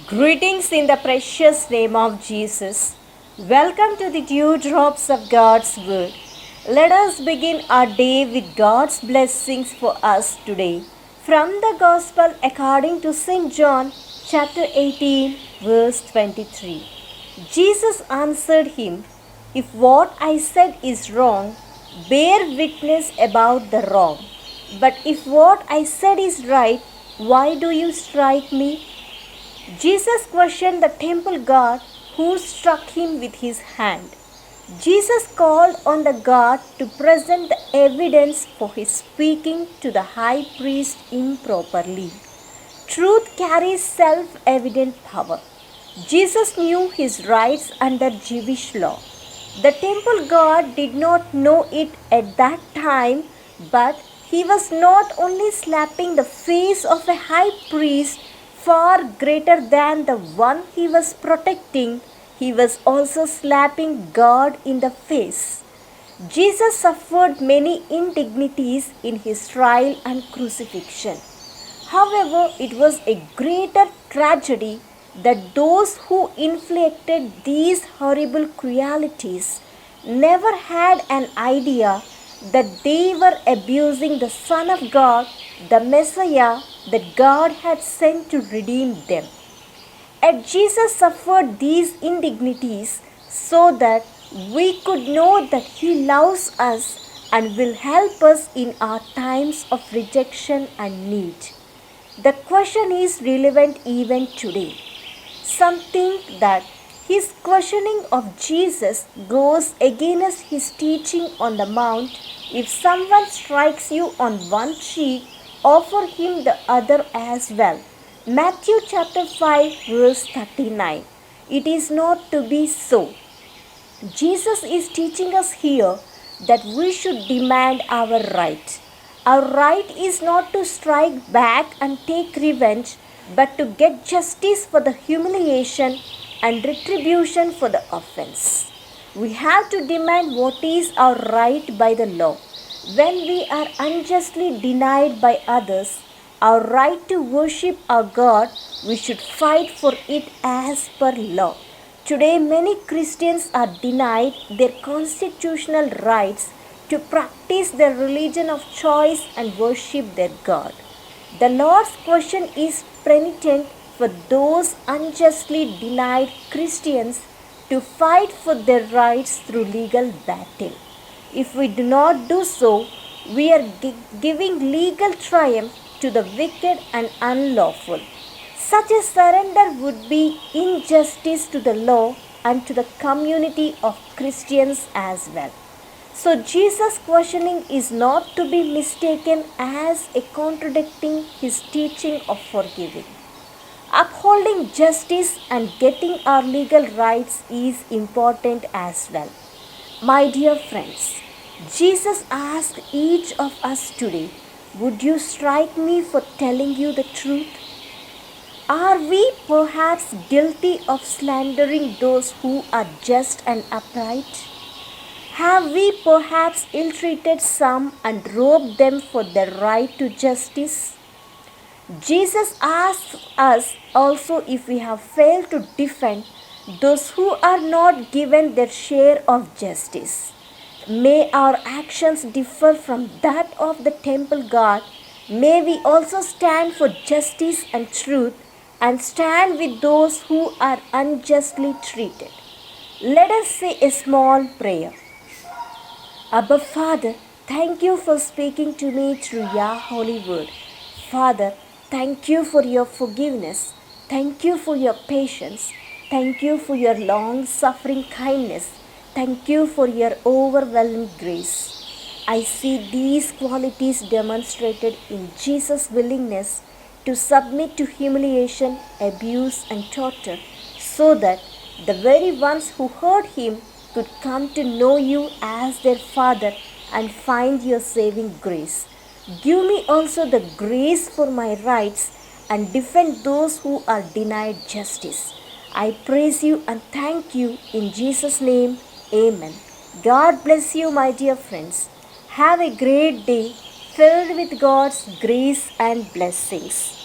Greetings in the precious name of Jesus. Welcome to the Dewdrops of God's Word. Let us begin our day with God's blessings for us today. From the Gospel according to St. John, chapter 18, verse 23. Jesus answered him, "If what I said is wrong, bear witness about the wrong. But if what I said is right, why do you strike me?" Jesus questioned the temple guard who struck him with his hand. Jesus called on the guard to present the evidence for his speaking to the high priest improperly. Truth carries self-evident power. Jesus knew his rights under Jewish law. The temple guard did not know it at that time, but he was not only slapping the face of a high priest far greater than the one he was protecting, he was also slapping God in the face. Jesus suffered many indignities in his trial and crucifixion. However, it was a greater tragedy that those who inflicted these horrible cruelties never had an idea that they were abusing the Son of God, the Messiah that God had sent to redeem them. Yet Jesus suffered these indignities so that we could know that He loves us and will help us in our times of rejection and need. The question is relevant even today. Some think that his questioning of Jesus goes against his teaching on the mount. If someone strikes you on one cheek, offer him the other as well. Matthew chapter 5 verse 39. It is not to be so. Jesus is teaching us here that we should demand our right. Our right is not to strike back and take revenge, but to get justice for the humiliation and retribution for the offense. We have to demand what is our right by the law. When we are unjustly denied by others our right to worship our God, we should fight for it as per law. Today, many Christians are denied their constitutional rights to practice their religion of choice and worship their God. The Lord's question is penitent for those unjustly denied Christians to fight for their rights through legal battle. If we do not do so, we are giving legal triumph to the wicked and unlawful. Such a surrender would be injustice to the law and to the community of Christians as well. So Jesus' questioning is not to be mistaken as a contradicting his teaching of forgiving. Upholding justice and getting our legal rights is important as well. My dear friends, Jesus asked each of us today, would you strike me for telling you the truth? Are we perhaps guilty of slandering those who are just and upright? Have we perhaps ill-treated some and robbed them for their right to justice? Jesus asks us also if we have failed to defend those who are not given their share of justice. May our actions differ from that of the temple guard. May we also stand for justice and truth and stand with those who are unjustly treated. Let us say a small prayer. Abba Father, thank you for speaking to me through your holy word. Father, thank you for your forgiveness. Thank you for your patience. Thank you for your long-suffering kindness. Thank you for your overwhelming grace. I see these qualities demonstrated in Jesus' willingness to submit to humiliation, abuse, and torture so that the very ones who heard him could come to know you as their Father and find your saving grace. Give me also the grace for my rights and defend those who are denied justice. I praise you and thank you in Jesus' name. Amen. God bless you, my dear friends. Have a great day filled with God's grace and blessings.